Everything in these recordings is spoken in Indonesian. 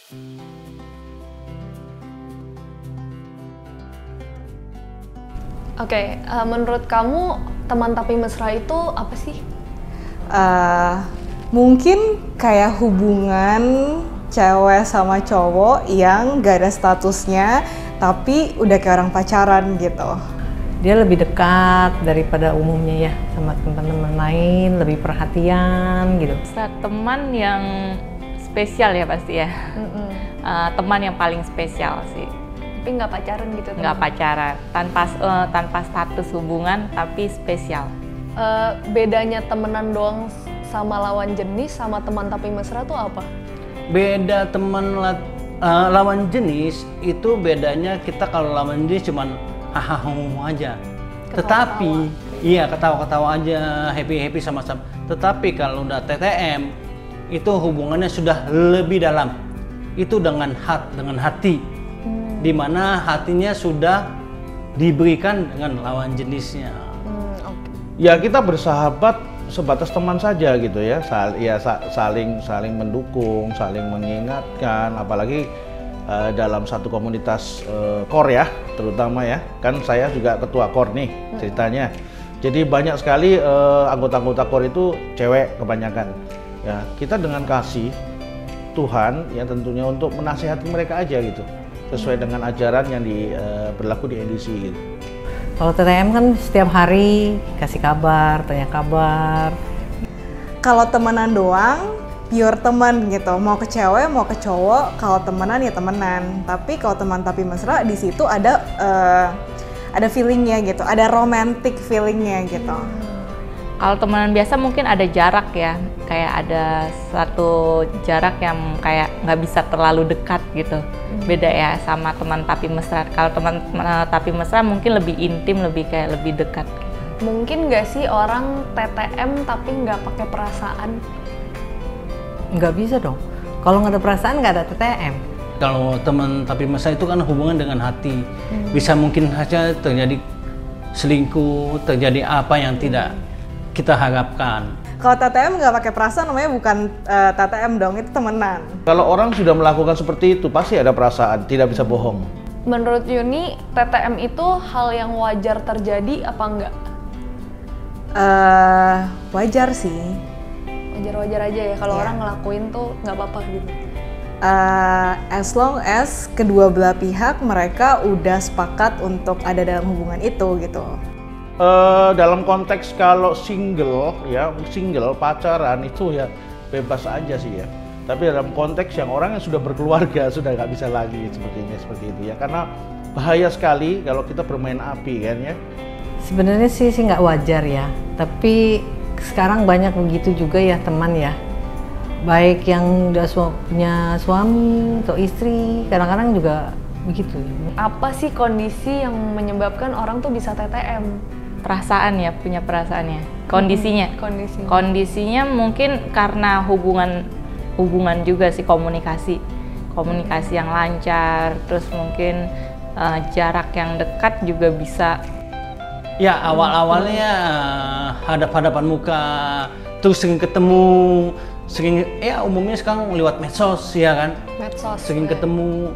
Oke, menurut kamu teman tapi mesra itu apa sih? Mungkin kayak hubungan cewek sama cowok yang gak ada statusnya, tapi udah kayak orang pacaran gitu. Dia lebih dekat daripada umumnya ya sama teman-teman lain, lebih perhatian gitu. Teman yang spesial ya pasti ya. Teman yang paling spesial sih. Tapi nggak pacaran gitu? Nggak pacaran, tanpa status hubungan tapi spesial. Bedanya temenan doang sama lawan jenis sama teman tapi mesra tuh apa? Beda lawan jenis itu bedanya kita kalau lawan jenis cuman hahaha aja. Tetapi iya ketawa-ketawa aja, happy sama-sama. Tetapi kalau udah TTM itu hubungannya sudah lebih dalam. Itu dengan hati. Di mana hatinya sudah diberikan dengan lawan jenisnya. Ya kita bersahabat sebatas teman saja gitu ya, saling mendukung, saling mengingatkan, apalagi dalam satu komunitas core ya, terutama ya, kan saya juga ketua core nih ceritanya. Jadi banyak sekali anggota-anggota core itu cewek kebanyakan. Ya kita dengan kasih Tuhan ya tentunya untuk menasihati mereka aja gitu, sesuai dengan ajaran yang berlaku di NDC gitu. Kalau TTM kan setiap hari kasih kabar, tanya kabar. Kalau temenan doang, pure teman gitu. Mau ke cewek, mau ke cowok, kalau temenan ya temenan. Tapi kalau teman tapi mesra, di situ ada feelingnya gitu, ada romantic feelingnya gitu. Kalau temenan biasa mungkin ada jarak ya, kayak ada satu jarak yang kayak nggak bisa terlalu dekat gitu. Beda ya sama teman tapi mesra. Kalau teman tapi mesra mungkin lebih intim, lebih dekat. Mungkin nggak sih orang TTM tapi nggak pakai perasaan? Nggak bisa dong. Kalau nggak ada perasaan nggak ada TTM. Kalau teman tapi mesra itu kan hubungan dengan hati. Bisa mungkin saja terjadi selingkuh, terjadi apa yang tidak kita harapkan. Kalau TTM nggak pakai perasaan namanya bukan TTM dong, itu temenan. Kalau orang sudah melakukan seperti itu pasti ada perasaan, tidak bisa bohong. Menurut Yuni, TTM itu hal yang wajar terjadi apa enggak? Wajar sih. Wajar-wajar aja ya, kalau orang ngelakuin tuh nggak apa-apa gitu. As long as kedua belah pihak mereka udah sepakat untuk ada dalam hubungan itu gitu. Dalam konteks kalau single pacaran itu ya bebas aja sih ya. Tapi dalam konteks yang orang yang sudah berkeluarga sudah nggak bisa lagi seperti itu ya, karena bahaya sekali kalau kita bermain api kan ya. Sebenarnya sih nggak wajar ya, tapi sekarang banyak begitu juga ya teman ya. Baik yang udah punya suami atau istri, kadang-kadang juga begitu. Apa sih kondisi yang menyebabkan orang tuh bisa TTM? Perasaan ya, punya perasaannya. Kondisinya mungkin karena hubungan juga sih, komunikasi yang lancar, terus mungkin jarak yang dekat juga bisa. Ya awalnya hadap-hadapan muka, terus sering ketemu, umumnya sekarang lewat medsos ya kan. Sering ketemu.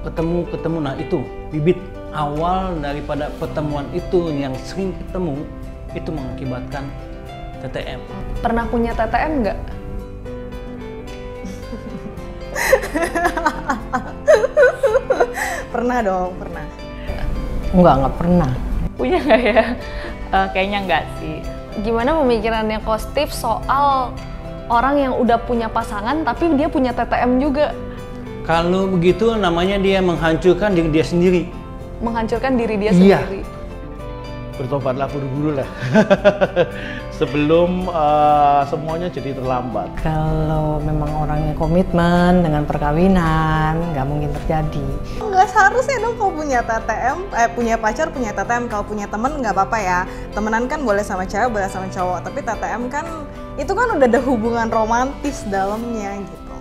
Nah itu bibit awal daripada pertemuan itu yang sering ketemu itu mengakibatkan TTM. Pernah punya TTM nggak? Pernah dong, pernah. Nggak pernah. Punya nggak ya? Kayaknya nggak sih. Gimana pemikirannya Kostif soal orang yang udah punya pasangan tapi dia punya TTM juga? Kalau begitu namanya dia menghancurkan diri dia sendiri. Menghancurkan diri dia sendiri. Bertobatlah buru-buru lah sebelum semuanya jadi terlambat. Kalau memang orangnya komitmen dengan perkawinan, nggak mungkin terjadi. Nggak seharusnya dong kalau punya TTM, punya pacar punya TTM. Kalau punya temen nggak apa-apa ya. Temenan kan boleh sama cewek, boleh sama cowok. Tapi TTM kan itu kan udah ada hubungan romantis dalamnya gitu.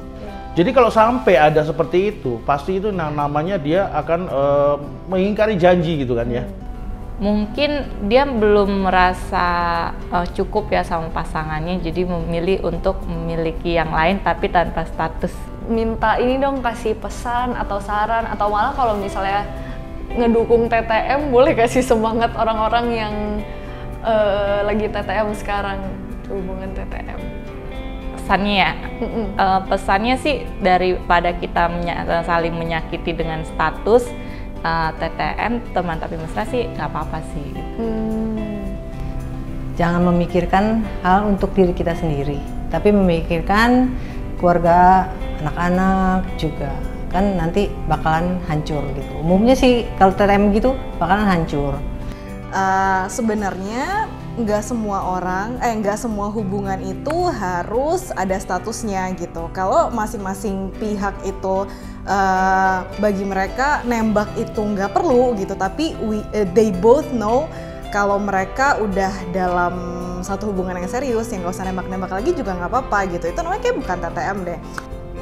Jadi kalau sampai ada seperti itu, pasti itu namanya dia akan mengingkari janji gitu kan ya. Mungkin dia belum merasa cukup ya sama pasangannya, jadi memilih untuk memiliki yang lain tapi tanpa status. minta ini dong, kasih pesan atau saran, atau malah kalau misalnya ngedukung TTM, boleh kasih semangat orang-orang yang lagi TTM sekarang, hubungan TTM. Pesannya ya, pesannya sih daripada kita saling menyakiti dengan status TTM, teman tapi mesra sih nggak apa-apa sih. Jangan memikirkan hal untuk diri kita sendiri, tapi memikirkan keluarga, anak-anak juga, kan nanti bakalan hancur gitu. Umumnya sih kalau TTM gitu bakalan hancur. Sebenarnya nggak semua hubungan itu harus ada statusnya gitu. Kalau masing-masing pihak itu bagi mereka nembak itu nggak perlu gitu, tapi they both know kalau mereka udah dalam satu hubungan yang serius, yang nggak usah nembak-nembak lagi juga nggak apa-apa gitu. Itu namanya kayak bukan TTM deh.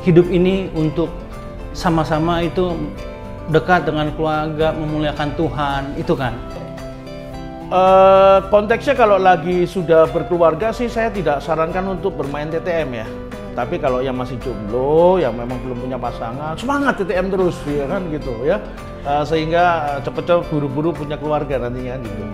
Hidup ini untuk sama-sama itu dekat dengan keluarga, memuliakan Tuhan, itu kan. Konteksnya kalau lagi sudah berkeluarga sih saya tidak sarankan untuk bermain TTM ya. Tapi kalau yang masih jomblo, yang memang belum punya pasangan, semangat TTM terus ya kan gitu ya. Sehingga cepet-cepet buru-buru punya keluarga nantinya gitu.